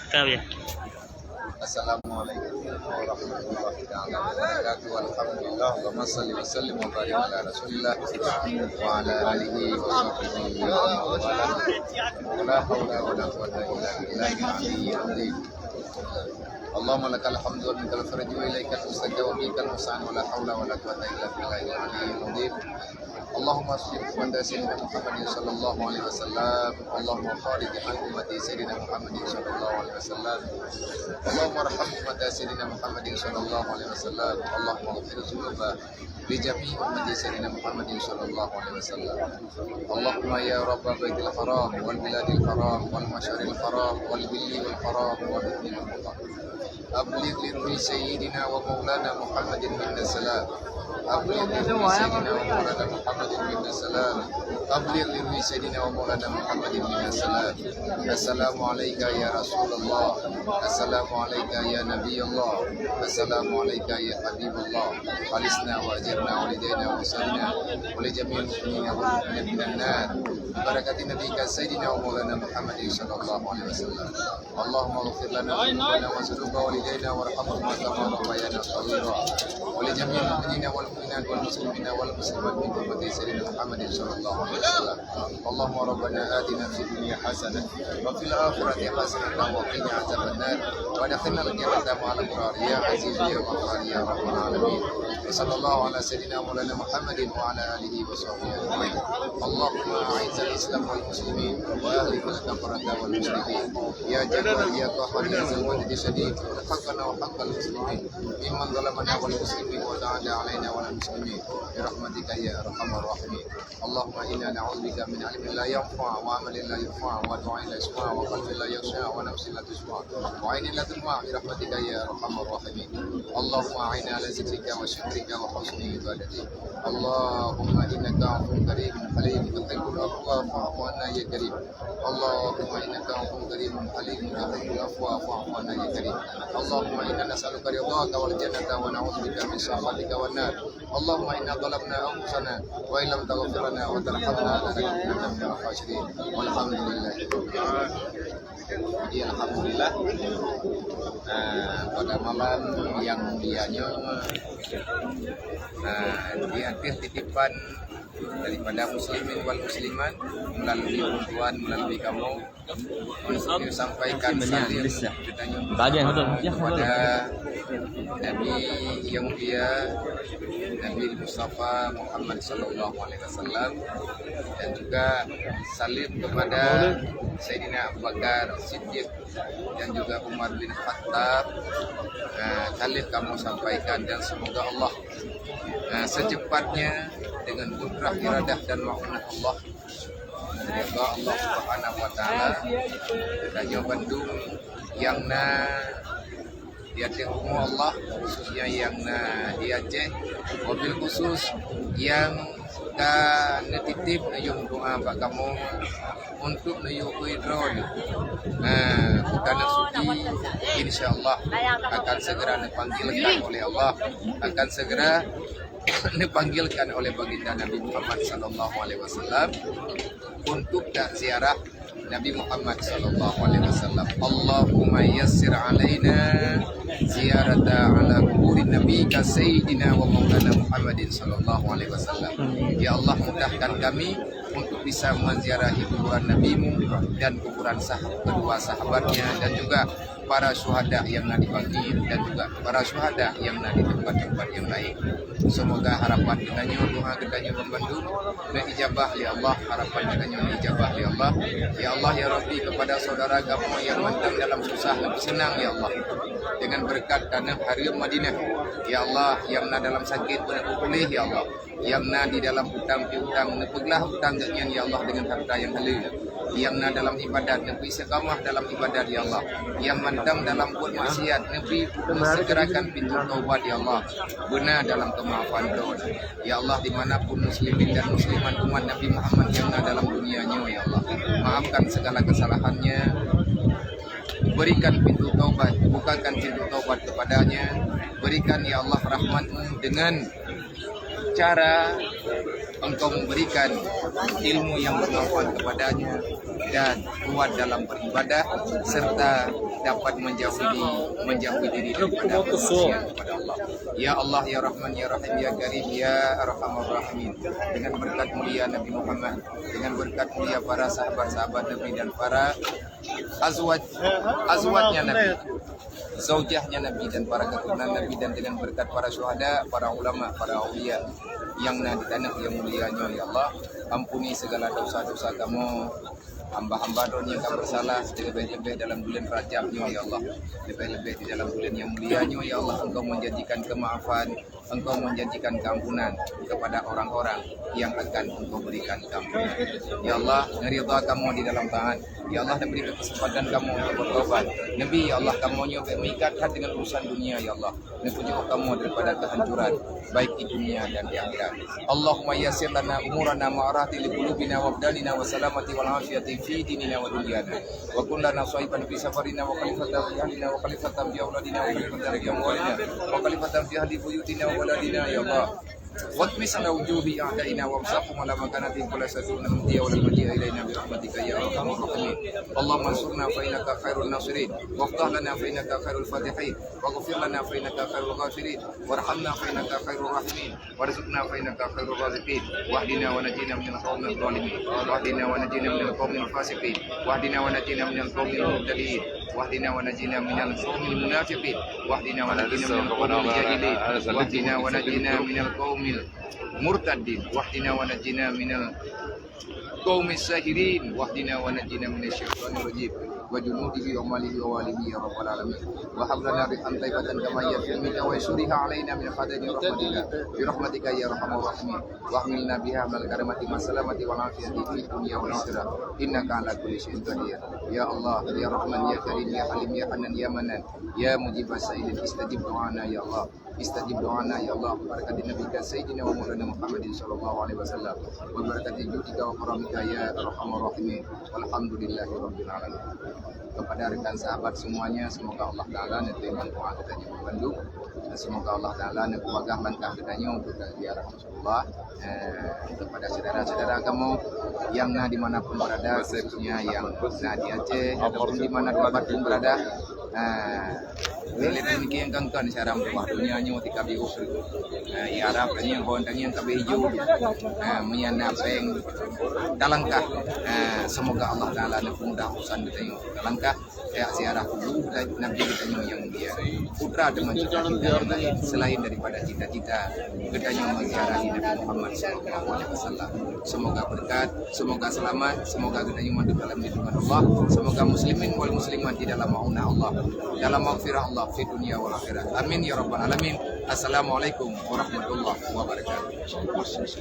Kau ya. Assalamualaikum warahmatullahi wabarakatuh. Alhamdulillah wa salli wa sallim wa barik ala Rasulillah wa ala alihi wa sahbihi wa man wala. La haula wa la quwwata illa billahil aliyyil azim. Allahumma lakal hamdu wa minka al-farju wa ilaikal mustajab wa bikal musta'an wa la haula wa la quwwata illa billahil aliyyil azim. Allahumma salli ala sayyidina Muhammadin sallallahu alaihi wasallam. Allahumma khalid ummati sayyidina Muhammadin sallallahu alaihi wasallam. Allahumma arham ummati sayyidina Muhammadin sallallahu alaihi wasallam. Allahumma ighfir dzunuba li jami'i ummati sayyidina Muhammadin sallallahu alaihi wasallam. Allahumma ya rabb baitil haram wal biladil haram wal masyaril haram wal hilli wal haram wal dinil haram. Abligh li sayyidina wa maulana Muhammadin minna salam. أبلغ لروي سيدنا ومولانا محمد بن السلام. أبلغ لروي سيدنا ومولانا محمد بن السلام. السلام عليك يا رسول الله. السلام عليك يا نبي الله. السلام عليك يا حبيب الله. خلصنا وأجرنا ولدينا وصلنا ولجميع المؤمنين والمؤمنات من النار ببركة نبيك سيدنا ومولانا محمد صلى الله عليه وسلم. اللهم اغفر لنا ذنوبنا وذنوب والدينا وارحمهما كما ربيانا صغيرا ولجميع المؤمنين والمؤمنات والمسلمين والمسلمات من أمة سيدنا محمد صلى الله عليه وسلم. اللهم ربنا آتنا في الدنيا حسنة وفي الآخرة حسنة وقنا عذاب النار وادخلنا الجنة مع الأبرار يا عزيز يا غفار يا رب العالمين. وصلى الله على سيدنا مولانا محمد وعلى آله وصحبه أجمعين. اللهم أعز الإسلام والمسلمين وأهلك الكفرة والمشركين يا جبار يا قهار يا ذا المجد الشديد حقنا وحق المسلمين ممن ظلمنا والمسلمين وتعالى علينا وعلى المسلمين برحمتك يا أرحم الراحمين. اللهم إنا نعوذ بك من علم لا ينفع وعمل لا يرفع ودعاء لا يسمع وقلب لا يخشع ونفس لا تشبع وعين لا تدمع برحمتك يا أرحم الراحمين. اللهم أعنا على ذكرك وشكرك وحسن عبادتك. اللهم إنك عفو كريم حليم تحب العفو فاعف عنا يا كريم. اللهم إنك عفو كريم حليم تحب العفو فاعف عنا يا كريم. اللهم إنا نسألك رضاك والجنة ونعوذ بك من سخطك والنار. اللهم إنا ظلمنا أنفسنا وإن لم تغفر لنا وترحمنا لنكونن من الخاسرين والحمد لله. Jadi alhamdulillah pada malam yang mulianya di akhir titipan daripada muslimin wal musliman melalui untuan melalui kamu untuk disampaikan salam kepada Nabi yang mulia Nabi Mustafa Muhammad sallallahu alaihi wasallam dan juga salim kepada Sayyidina Abu Bakar Siddiq dan juga Umar bin Khattab. Salim kamu sampaikan dan semoga Allah secepatnya dengan kudrah iradah dan makna Allah semoga Allah Subhanahu wa taala Raja Bandung yang di Aceh Allah khususnya yang di Aceh mobil khusus yang netitip nayung doa Pak kamu untuk nayung drone bukan suci insyaallah akan segera dipanggilkan oleh Allah akan segera dipanggilkan oleh baginda Nabi Muhammad sallallahu alaihi wasallam untuk ziarah Nabi Muhammad sallallahu alaihi wasallam. Allahumma yassir alaina ziyarata ala kuburin nabiyika sayyidina wa maulana Muhammadin sallallahu alaihi wasallam. Ya Allah, mudahkan kami untuk bisa menziarahi kuburan nabimu dan kuburan kedua sahabatnya dan juga para syuhada yang dipanggil dan juga para syuhada yang di tempat-tempat yang lain. Semoga harapan kita doa kita membandung dan ijabah ya Allah, harapan kita ijabah ya Allah. Ya Allah ya Rabbi, kepada saudara kamu yang mentang dalam susah lebih senang ya Allah dengan berkat tanah hari Madinah ya Allah, yang dalam sakit pulih ya Allah, yang di dalam hutang piutang nepeglah hutang ya Allah dengan harta yang halal, yang dalam ibadat nepi istiqamah dalam ibadat ya Allah, yang mantang dalam buat maksiat nepi segerakan pintu taubat ya Allah, benar dalam kemaafan dosa ya Allah, dimanapun muslimin dan musliman umat Nabi Muhammad yang dalam dunianya ya Allah, maafkan segala kesalahannya, berikan pintu taubat, bukakan pintu taubat kepadanya, berikan ya Allah rahmat-Mu dengan cara Engkau memberikan ilmu yang bermanfaat kepadanya dan kuat dalam beribadah serta dapat menjauhi diri daripada maksiat kepada Allah. Ya Allah, ya Rahman, ya Rahim, ya Karim, ya Arhamar Rahimin. Dengan berkat mulia Nabi Muhammad, dengan berkat mulia para sahabat-sahabat Nabi dan para azwajnya Nabi, zaujahnya Nabi dan para keturunan Nabi, dan dengan berkat para syuhada, para ulama, para aulia yang di tanah yang mulianya, ya Allah, ampuni segala dosa-dosa kamu, hamba-hamba yang kami bersalah, lebih-lebih dalam bulan Rajabnya, ya Allah, lebih-lebih di dalam bulan yang mulianya, ya Allah. Engkau menjanjikan kemaafan, Engkau menjanjikan keampunan kepada orang-orang yang akan Engkau berikan keampunan. Ya Allah, ridha kamu di dalam tangan. Ya Allah, dan berikan kesempatan kamu untuk bertobat. Nabi, ya Allah, kamu nyoba mengikat hati dengan urusan dunia, ya Allah. Dan jauh kamu daripada kehancuran, baik di dunia dan di akhirat. Allahumma yassir lana umurana ma'arati li qulubina wa abdanina wa salamati wal afiyati fi dinina wa dunyana. Wa kun lana sahiban fi safarina wa khalifatan fi ahlina wa khalifatan fi auladina wa khalifatan fi amwalina wa khalifatan fi ahli buyutina wa waladina, ya Allah. Watmis ala wujuhi a'daina wa amsahum ala makanati kula satuna mutiya wa lamadiya ilaina birahmatika ya arhamar rahimin. Allahumma ansurna fa innaka khairul nasirin waftah lana fa innaka khairul fatihin waghfir lana fa innaka khairul ghafirin warhamna fa innaka khairul rahimin warzuqna fa innaka khairul raziqin wahdina wa najina minal qaumil zalimin wahdina wa najina minal qaumil fasiqin wahdina wa najina minal qaumil mubtadiin wahdina wa najina minal qaumil munafiqin wahdina wa najina minal qaumil jahilin wahdina wa najina minal qaumil murtadin wahdina wa najina minal qaumis sahirin wahdina wa najina minasyaitonir rajim wa junudihi wa malihi wa walihi ya rabbal alamin wa hablana rihan taibatan kama hiya fil mika wa yusriha alaina min khadani rahmatika ya arhamar rahimin wa hamilna biha mal karamati masalamati wal afiyati fid dunya wal akhirah innaka ala kulli syai'in qadir. Ya Allah, ya Rahman, ya Karim, ya Halim, ya Hanan, ya Manan, ya mujibas sa'ilin, istajib do'ana ya Allah, istajib do'ana ya Allah. Barakati Nabi Sayyidina wa Maulana Muhammadin sallallahu alaihi wasallam wa barakati judika wa karamika ya arhamar rahimin walhamdulillahi rabbil alamin. Kepada rekan sahabat semuanya, semoga Allah Ta'ala nanti manfaat katanya membantu, semoga Allah Ta'ala nanti wagah langkah katanya untuk ya Rasulullah. Kepada saudara-saudara kamu yang dimanapun berada, khususnya yang di Aceh ataupun di mana tempat pun berada, Lele ini yang kangkan cara membuat dunia nyu tika biu. Ya Arab ini yang yang kabe hijau, menyana peng dalangkah. Semoga Allah Taala mudah urusan kita dalangkah. Kayak ziarah kubur Nabi kita yang dia putra dengan cita-cita lain selain daripada cita-cita kita yang menziarahi Nabi Muhammad SAW. Semoga berkat, semoga selamat, semoga kita yang masuk dalam lindungan Allah, semoga muslimin wal muslimat di dalam maunah Allah, dalam maghfirah Allah di dunia wal akhirat. Amin ya rabbal alamin. Assalamualaikum warahmatullahi wabarakatuh.